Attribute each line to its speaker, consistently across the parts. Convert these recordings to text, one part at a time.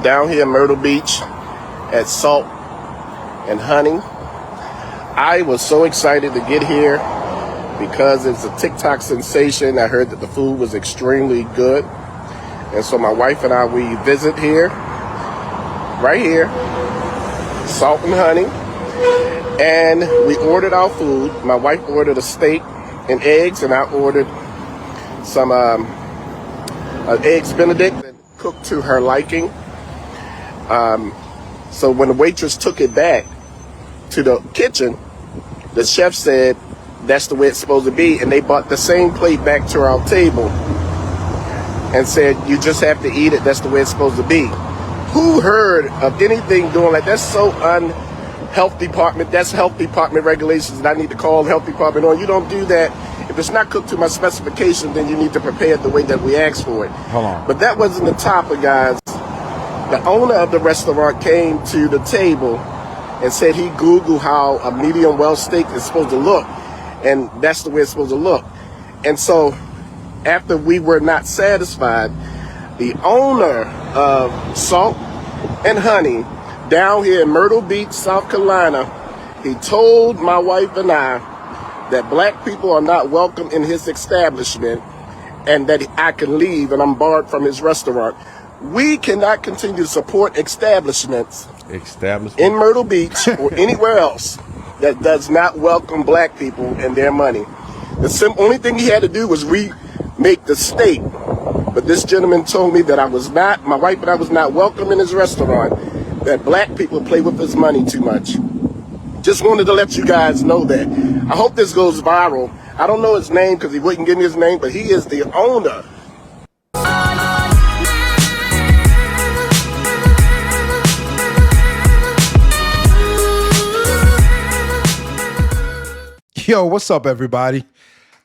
Speaker 1: down here in Myrtle Beach at Salt and Honey. I was so excited to get here because it's a TikTok sensation. I heard that the food was extremely good. And so my wife and I, we visit here, right here, Salt and Honey. And we ordered our food. My wife ordered a steak and eggs, and I ordered some eggs Benedict that cooked to her liking. So when the waitress took it back to the kitchen, the chef said that's the way it's supposed to be, and they brought the same plate back to our table and said, you just have to eat it, that's the way it's supposed to be. Who heard of anything doing like that? That's so health department, that's health department regulations, and I need to call the health department on. You don't do that. If it's not cooked to my specification, then you need to prepare it the way that we asked for it.
Speaker 2: Hold on.
Speaker 1: But that wasn't the topic, guys. The owner of the restaurant came to the table and said he Googled how a medium well steak is supposed to look, and that's the way it's supposed to look. And so after we were not satisfied, the owner of Salt and Honey down here in Myrtle Beach, South Carolina, he told my wife and I that black people are not welcome in his establishment and that I can leave and I'm barred from his restaurant. We cannot continue to support establishments in Myrtle Beach or anywhere else that does not welcome black people and their money. The only thing he had to do was remake the steak. But this gentleman told me that my wife and I was not welcome in his restaurant, that black people play with his money too much. Just wanted to let you guys know that. I hope this goes viral. I don't know his name because he wouldn't give me his name, but he is the owner.
Speaker 2: Yo, what's up, everybody?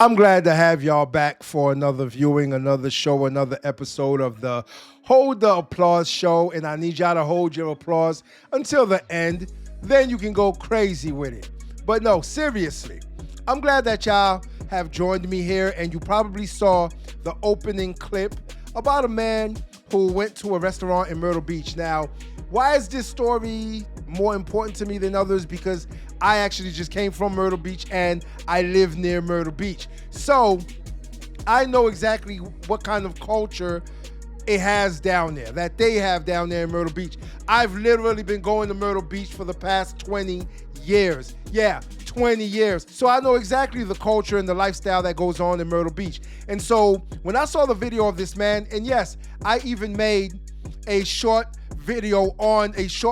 Speaker 2: I'm glad to have y'all back for another viewing, another show, another episode of the Hold the Applause Show. And I need y'all to hold your applause until the end. Then you can go crazy with it. But no, seriously, I'm glad that y'all have joined me here. And you probably saw the opening clip about a man who went to a restaurant in Myrtle Beach. Now, why is this story more important to me than others? Because I actually just came from Myrtle Beach and I live near Myrtle Beach. So I know exactly what kind of culture it has down there, that they have down there in Myrtle Beach. I've literally been going to Myrtle Beach for the past 20 years. Yeah, 20 years. So I know exactly the culture and the lifestyle that goes on in Myrtle Beach. And so when I saw the video of this man, and yes, I even made a short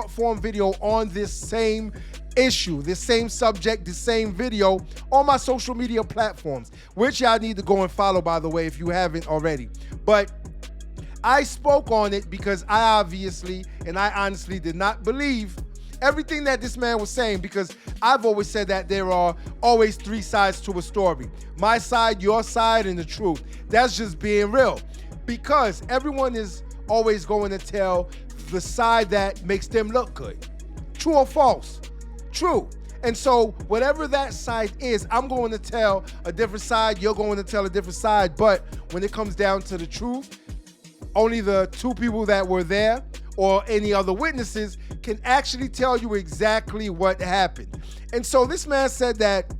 Speaker 2: form video on this same issue, this same subject, this same video on my social media platforms, which y'all need to go and follow, by the way, if you haven't already. But I spoke on it because I obviously and I honestly did not believe everything that this man was saying, because I've always said that there are always three sides to a story. My side, your side, and the truth. That's just being real, because everyone is always going to tell the side that makes them look good. True or false? True. And so whatever that side is, I'm going to tell a different side, you're going to tell a different side. But when it comes down to the truth, only the two people that were there or any other witnesses can actually tell you exactly what happened. And so this man said that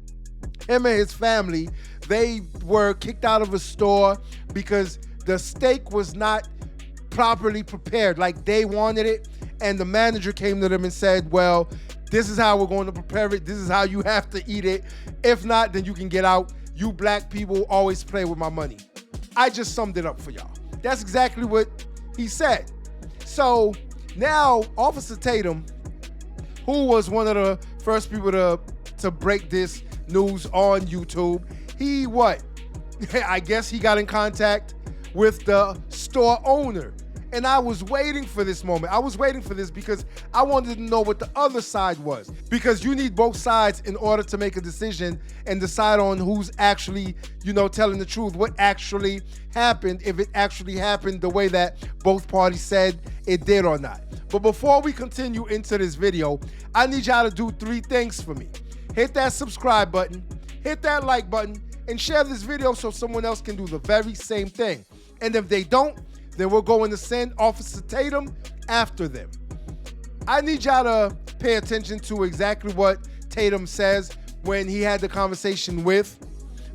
Speaker 2: him and his family, they were kicked out of a store because the steak was not properly prepared like they wanted it. And the manager came to them and said, well, this is how we're going to prepare it. This is how you have to eat it. If not, then you can get out. You black people always play with my money. I just summed it up for y'all. That's exactly what he said. So now Officer Tatum, who was one of the first people to break this news on YouTube, I guess he got in contact with the store owner. And I was waiting for this moment. I was waiting for this because I wanted to know what the other side was. Because you need both sides in order to make a decision and decide on who's actually, telling the truth, what actually happened, if it actually happened the way that both parties said it did or not. But before we continue into this video, I need y'all to do three things for me. Hit that subscribe button, hit that like button, and share this video so someone else can do the very same thing. And if they don't, then we're going to send Officer Tatum after them. I need y'all to pay attention to exactly what Tatum says when he had the conversation with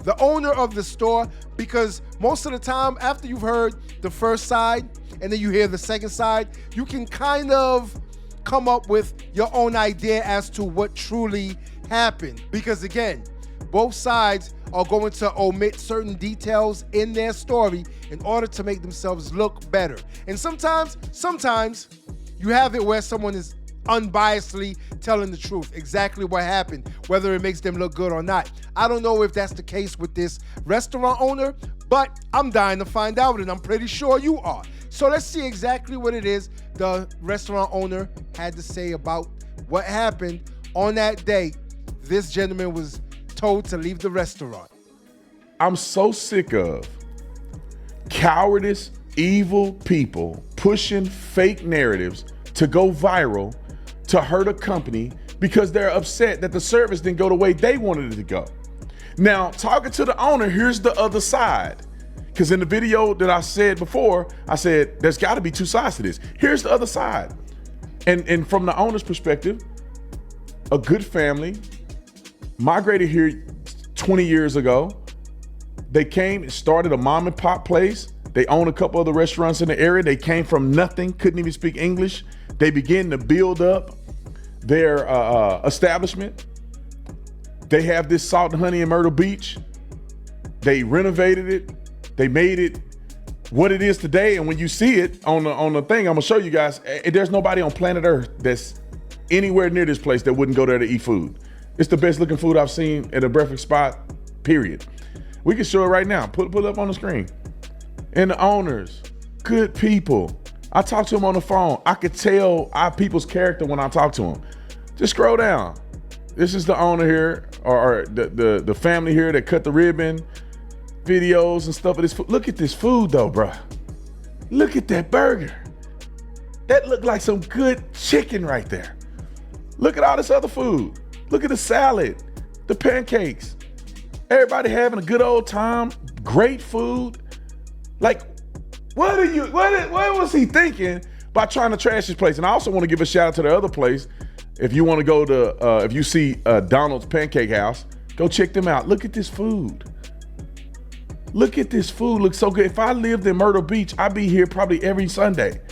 Speaker 2: the owner of the store, because most of the time after you've heard the first side and then you hear the second side, you can kind of come up with your own idea as to what truly happened. Because again, both sides are going to omit certain details in their story in order to make themselves look better. And sometimes you have it where someone is unbiasedly telling the truth, exactly what happened, whether it makes them look good or not. I don't know if that's the case with this restaurant owner, but I'm dying to find out, and I'm pretty sure you are. So let's see exactly what it is the restaurant owner had to say about what happened on that day this gentleman was told to leave the restaurant.
Speaker 3: I'm so sick of cowardice, evil people pushing fake narratives to go viral to hurt a company because they're upset that the service didn't go the way they wanted it to go. Now, talking to the owner, here's the other side. Because in the video that I said before, I said, there's got to be two sides to this. Here's the other side. And from the owner's perspective, a good family migrated here 20 years ago. They came and started a mom and pop place. They own a couple other restaurants in the area. They came from nothing, couldn't even speak English. They began to build up their establishment. They have this Salt and Honey in Myrtle Beach. They renovated it. They made it what it is today. And when you see it on the thing, I'm gonna show you guys, there's nobody on planet Earth that's anywhere near this place that wouldn't go there to eat food. It's the best looking food I've seen at a breakfast spot, period. We can show it right now. Put it up on the screen. And the owners, good people. I talked to them on the phone. I could tell our people's character when I talk to them. Just scroll down. This is the owner here, or the family here that cut the ribbon, videos and stuff of this food. Look at this food though, bruh. Look at that burger. That looked like some good chicken right there. Look at all this other food. Look at the salad, the pancakes. Everybody having a good old time, great food. Like, what was he thinking by trying to trash this place? And I also want to give a shout out to the other place. If you want to go to, if you see Donald's Pancake House, go check them out. Look at this food. Look at this food, looks so good. If I lived in Myrtle Beach, I'd be here probably every Sunday.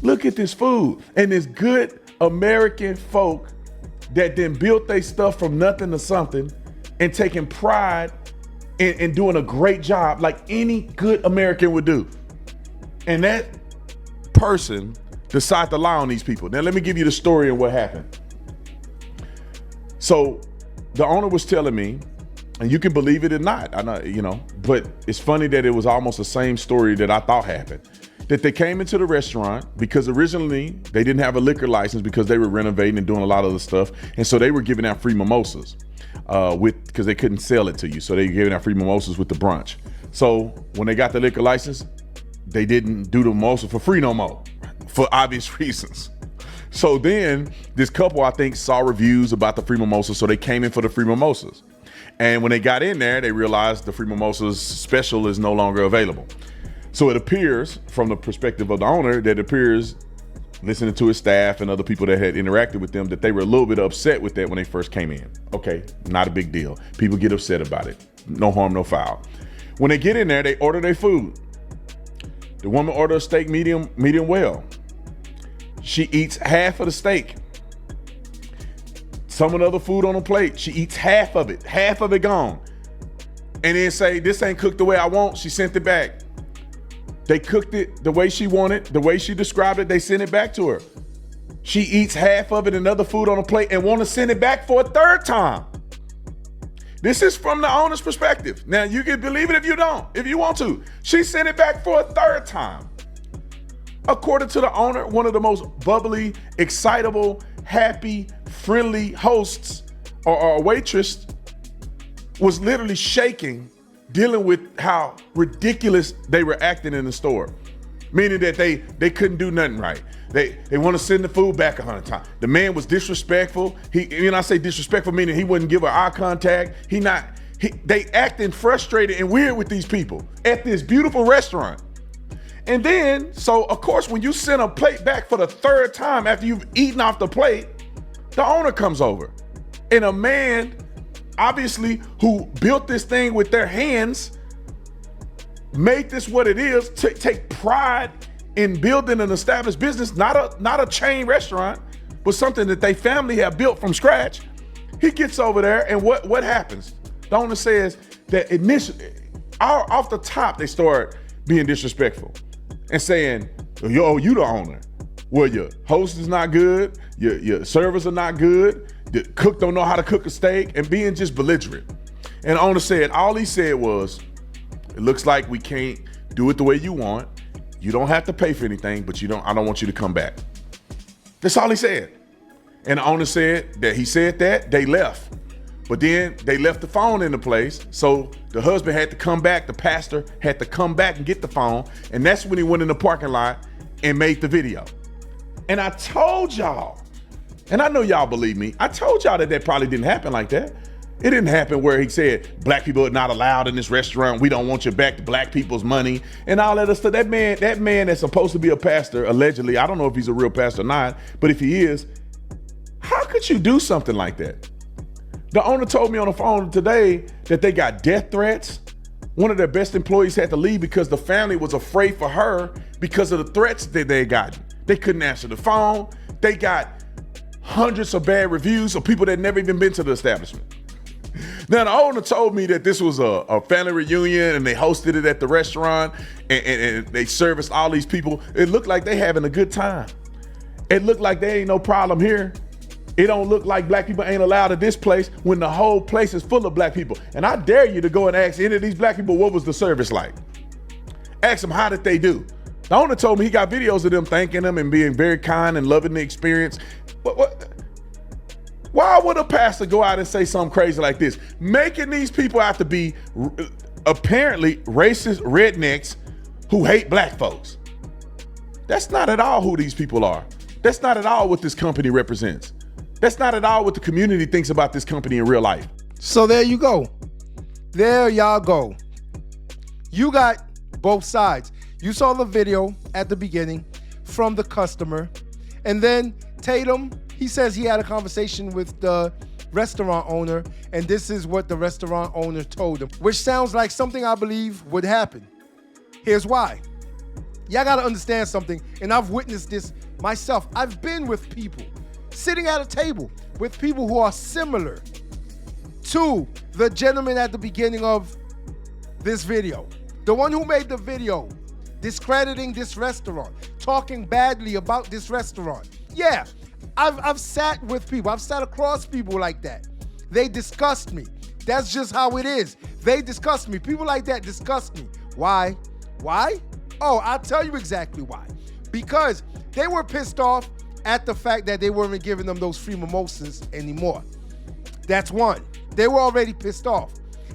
Speaker 3: Look at this food. And this good American folk that then built their stuff from nothing to something and taking pride in doing a great job like any good American would do. And that person decided to lie on these people. Now let me give you the story of what happened. So the owner was telling me, and you can believe it or not, I know, but it's funny that it was almost the same story that I thought happened. That they came into the restaurant because originally they didn't have a liquor license because they were renovating and doing a lot of the stuff. And so they were giving out free mimosas because they couldn't sell it to you. So they were giving out free mimosas with the brunch. So when they got the liquor license, they didn't do the mimosa for free no more for obvious reasons. So then this couple, I think, saw reviews about the free mimosas. So they came in for the free mimosas. And when they got in there, they realized the free mimosas special is no longer available. So it appears, from the perspective of the owner, that it appears, listening to his staff and other people that had interacted with them, that they were a little bit upset with that when they first came in. Okay, not a big deal. People get upset about it. No harm, no foul. When they get in there, they order their food. The woman ordered a steak medium well. She eats half of the steak. Some of the other food on the plate, she eats half of it gone. And then say, this ain't cooked the way I want. She sent it back. They cooked it the way she wanted, the way she described it, they sent it back to her. She eats half of it and other food on the plate and want to send it back for a third time. This is from the owner's perspective. Now you can believe it if you don't, if you want to. She sent it back for a third time. According to the owner, one of the most bubbly, excitable, happy, friendly hosts or waitress was literally shaking, dealing with how ridiculous they were acting in the store. Meaning that they couldn't do nothing right. They want to send the food back 100 times. The man was disrespectful. I say disrespectful meaning he wouldn't give her eye contact. They acting frustrated and weird with these people at this beautiful restaurant. And then, so of course, when you send a plate back for the third time after you've eaten off the plate, the owner comes over. And a man, obviously, who built this thing with their hands, made this what it is, take pride in building an established business, not a chain restaurant, but something that they family have built from scratch. He gets over there, and what happens? The owner says that initially, off the top, they start being disrespectful and saying, yo, you the owner. Well, your host is not good, your servers are not good, the cook don't know how to cook a steak, and being just belligerent. And the owner said, all he said was, it looks like we can't do it the way you want. You don't have to pay for anything, but I don't want you to come back. That's all he said. And the owner said that he said that, they left. But then they left the phone in the place, so the husband had to come back, the pastor had to come back and get the phone, and that's when he went in the parking lot and made the video. And I told y'all, and I know y'all believe me, I told y'all that probably didn't happen like that. It didn't happen where he said, black people are not allowed in this restaurant, we don't want you back to black people's money, and all that other stuff. That man that's supposed to be a pastor, allegedly, I don't know if he's a real pastor or not, but if he is, how could you do something like that? The owner told me on the phone today that they got death threats. One of their best employees had to leave because the family was afraid for her because of the threats that they had gotten. They couldn't answer the phone. They got hundreds of bad reviews of people that never even been to the establishment. Now, the owner told me that this was a family reunion and they hosted it at the restaurant and they serviced all these people. It looked like they having a good time. It looked like there ain't no problem here. It don't look like black people ain't allowed at this place when the whole place is full of black people. And I dare you to go and ask any of these black people, what was the service like? Ask them, how did they do? The owner told me he got videos of them thanking them and being very kind and loving the experience. Why would a pastor go out and say something crazy like this? Making these people have to be apparently racist rednecks who hate black folks. That's not at all who these people are. That's not at all what this company represents. That's not at all what the community thinks about this company in real life.
Speaker 2: So there you go. There y'all go. You got both sides. You saw the video at the beginning from the customer. And then Tatum, he says he had a conversation with the restaurant owner, and this is what the restaurant owner told him, which sounds like something I believe would happen. Here's why. Y'all gotta understand something, and I've witnessed this myself. I've been with people, sitting at a table with people who are similar to the gentleman at the beginning of this video. The one who made the video discrediting this restaurant, talking badly about this restaurant. Yeah, I've sat with people, I've sat across people like that. They disgust me. That's just how it is. They disgust me. People like that disgust me. Why? Why? Oh, I'll tell you exactly why. Because they were pissed off at the fact that they weren't giving them those free mimosas anymore. That's one. They were already pissed off.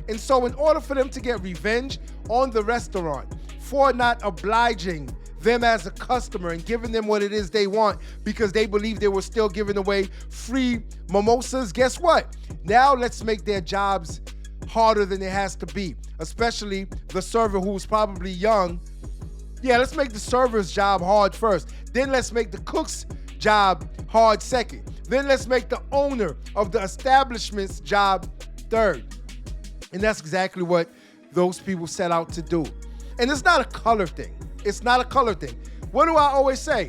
Speaker 2: And so in order for them to get revenge on the restaurant for not obliging them as a customer and giving them what it is they want because they believe they were still giving away free mimosas, guess what? Now let's make their jobs harder than it has to be, especially the server who's probably young. Yeah, let's make the server's job hard first. Then let's make the cook's job hard second. Then let's make the owner of the establishment's job third. And that's exactly what those people set out to do. And it's not a color thing. It's not a color thing. What do I always say?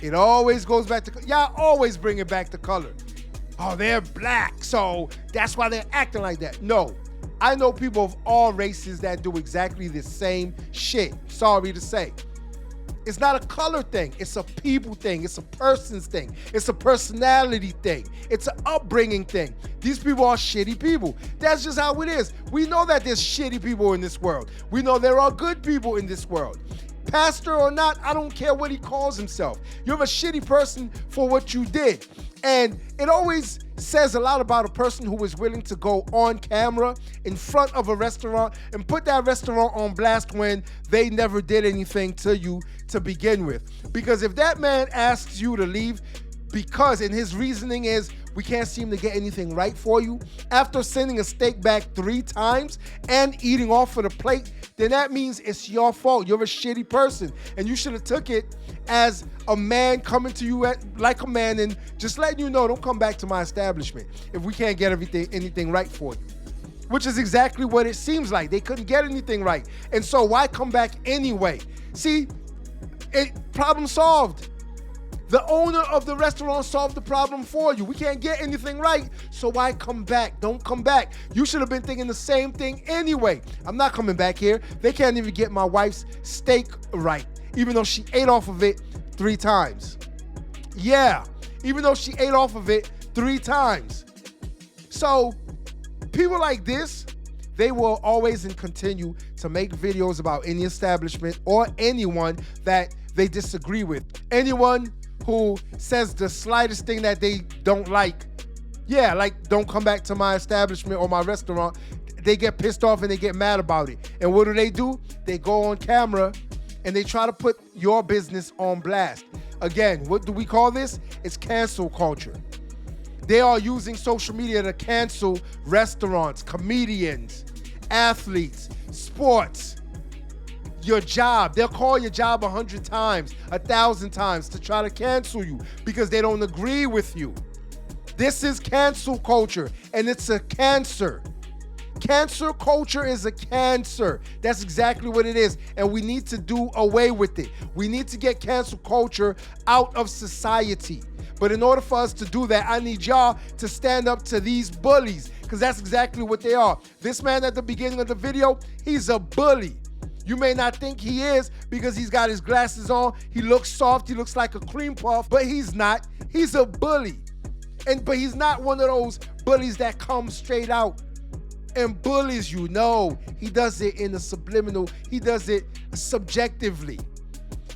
Speaker 2: It always goes back to, y'all always bring it back to color. Oh, they're black, so that's why they're acting like that. No, I know people of all races that do exactly the same shit. Sorry to say. It's not a color thing. It's a people thing. It's a person's thing. It's a personality thing. It's an upbringing thing. These people are shitty people. That's just how it is. We know that there's shitty people in this world. We know there are good people in this world. Pastor or not, I don't care what he calls himself. You're a shitty person for what you did. And it always says a lot about a person who is willing to go on camera in front of a restaurant and put that restaurant on blast when they never did anything to you to begin with. Because if that man asks you to leave because, and his reasoning is, we can't seem to get anything right for you, after sending a steak back 3 times and eating off of the plate, then that means it's your fault. You're a shitty person. And you should have took it as a man coming to you like a man and just letting you know, don't come back to my establishment if we can't get anything right for you. Which is exactly what it seems like. They couldn't get anything right. And so why come back anyway? See, problem solved. The owner of the restaurant solved the problem for you. We can't get anything right, so why come back? Don't come back. You should have been thinking the same thing anyway. I'm not coming back here. They can't even get my wife's steak right, even though she ate off of it 3 times. Yeah, even though she ate off of it 3 times. So people like this, they will always and continue to make videos about any establishment or anyone that they disagree with. Anyone who says the slightest thing that they don't like, yeah, like don't come back to my establishment or my restaurant, they get pissed off and they get mad about it. And what do? They go on camera and they try to put your business on blast. Again, what do we call this? It's cancel culture. They are using social media to cancel restaurants, comedians, athletes, sports, your job. They'll call your job 100 times, 1,000 times to try to cancel you because they don't agree with you. This is cancel culture, and it's a cancer. Cancel culture is a cancer. That's exactly what it is, and we need to do away with it. We need to get cancel culture out of society. But in order for us to do that, I need y'all to stand up to these bullies, because that's exactly what they are. This man at the beginning of the video, he's a bully. You may not think he is because he's got his glasses on. He looks soft. He looks like a cream puff, but he's not. He's a bully. But he's not one of those bullies that come straight out and bullies you. No, he does it in a subliminal. He does it subjectively.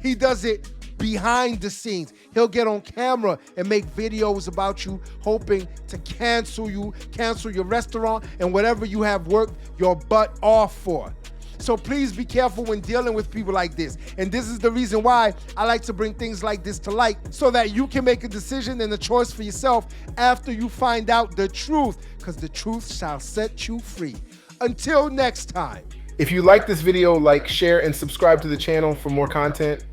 Speaker 2: He does it behind the scenes. He'll get on camera and make videos about you, hoping to cancel you, cancel your restaurant, and whatever you have worked your butt off for. So please be careful when dealing with people like this. And this is the reason why I like to bring things like this to light, so that you can make a decision and a choice for yourself after you find out the truth, because the truth shall set you free. Until next time.
Speaker 4: If you like this video, like, share, and subscribe to the channel for more content.